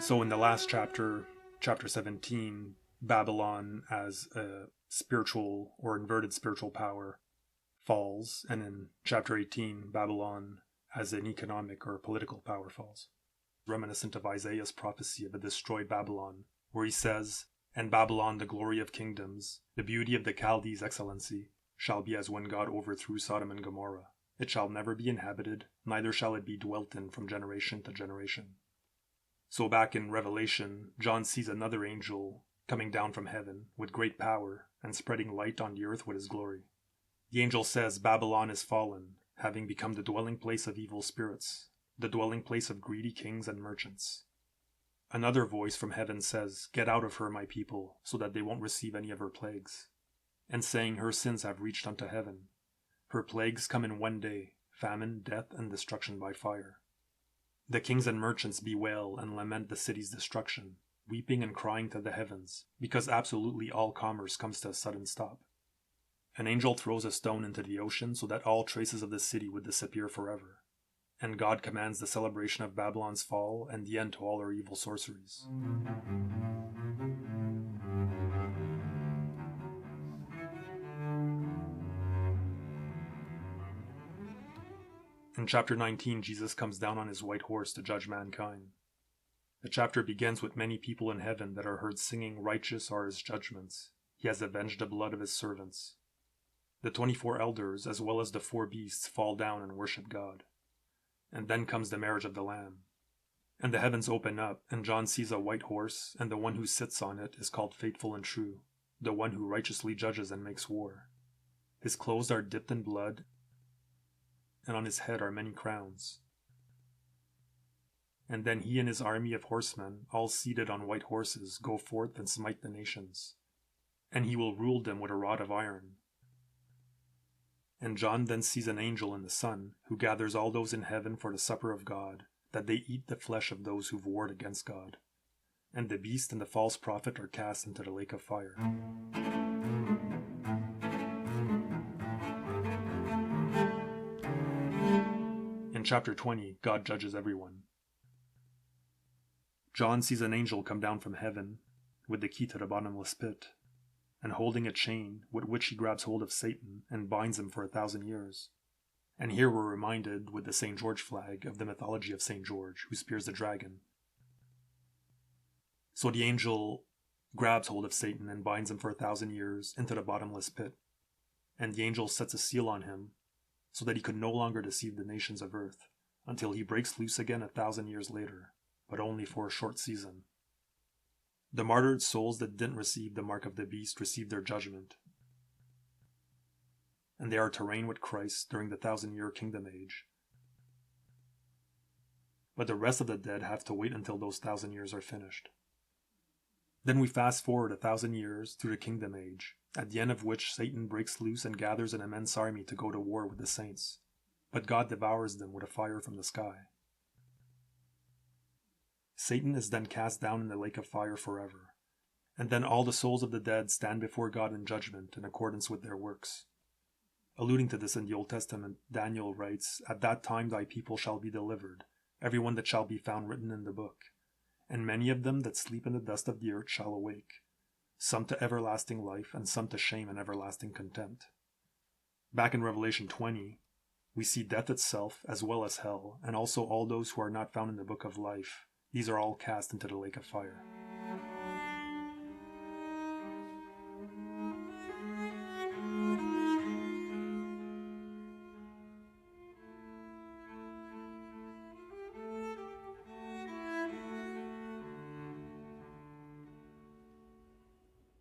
So in the last chapter, chapter 17, Babylon as a spiritual or inverted spiritual power falls, and in chapter 18, Babylon as an economic or political power falls. Reminiscent of Isaiah's prophecy of a destroyed Babylon, where he says, "And Babylon, the glory of kingdoms, the beauty of the Chaldees' excellency, shall be as when God overthrew Sodom and Gomorrah. It shall never be inhabited, neither shall it be dwelt in from generation to generation." So back in Revelation, John sees another angel coming down from heaven with great power and spreading light on the earth with his glory. The angel says, "Babylon is fallen, having become the dwelling place of evil spirits, the dwelling place of greedy kings and merchants." Another voice from heaven says, "Get out of her, my people, so that they won't receive any of her plagues." And saying, "Her sins have reached unto heaven. Her plagues come in one day, famine, death, and destruction by fire." The kings and merchants bewail and lament the city's destruction, weeping and crying to the heavens, because absolutely all commerce comes to a sudden stop. An angel throws a stone into the ocean so that all traces of the city would disappear forever. And God commands the celebration of Babylon's fall and the end to all her evil sorceries. In chapter 19, Jesus comes down on his white horse to judge mankind. The chapter begins with many people in heaven that are heard singing, "Righteous are his judgments. He has avenged the blood of his servants." The 24 elders, as well as the 4 beasts, fall down and worship God. And then comes the marriage of the Lamb. And the heavens open up, and John sees a white horse, and the one who sits on it is called Faithful and True, the one who righteously judges and makes war. His clothes are dipped in blood, and on his head are many crowns. And then he and his army of horsemen, all seated on white horses, go forth and smite the nations. And he will rule them with a rod of iron. And John then sees an angel in the sun, who gathers all those in heaven for the supper of God, that they eat the flesh of those who've warred against God. And the beast and the false prophet are cast into the lake of fire. In chapter 20, God judges everyone. John sees an angel come down from heaven with the key to the bottomless pit, and holding a chain with which he grabs hold of Satan and binds him for 1,000 years. And here we're reminded with the St. George flag of the mythology of St. George, who spears the dragon. So the angel grabs hold of Satan and binds him for 1,000 years into the bottomless pit. And the angel sets a seal on him so that he could no longer deceive the nations of earth until he breaks loose again 1,000 years later, but only for a short season. The martyred souls that didn't receive the mark of the beast receive their judgment, and they are to reign with Christ during the 1,000-year kingdom age. But the rest of the dead have to wait until those 1,000 years are finished. Then we fast forward 1,000 years through the kingdom age, at the end of which Satan breaks loose and gathers an immense army to go to war with the saints, but God devours them with a fire from the sky. Satan is then cast down in the lake of fire forever, and then all the souls of the dead stand before God in judgment in accordance with their works. Alluding to this in the Old Testament, Daniel writes, "At that time thy people shall be delivered, every one that shall be found written in the book. And many of them that sleep in the dust of the earth shall awake, some to everlasting life, and some to shame and everlasting contempt." Back in Revelation 20, we see death itself as well as hell, and also all those who are not found in the book of life. These are all cast into the lake of fire.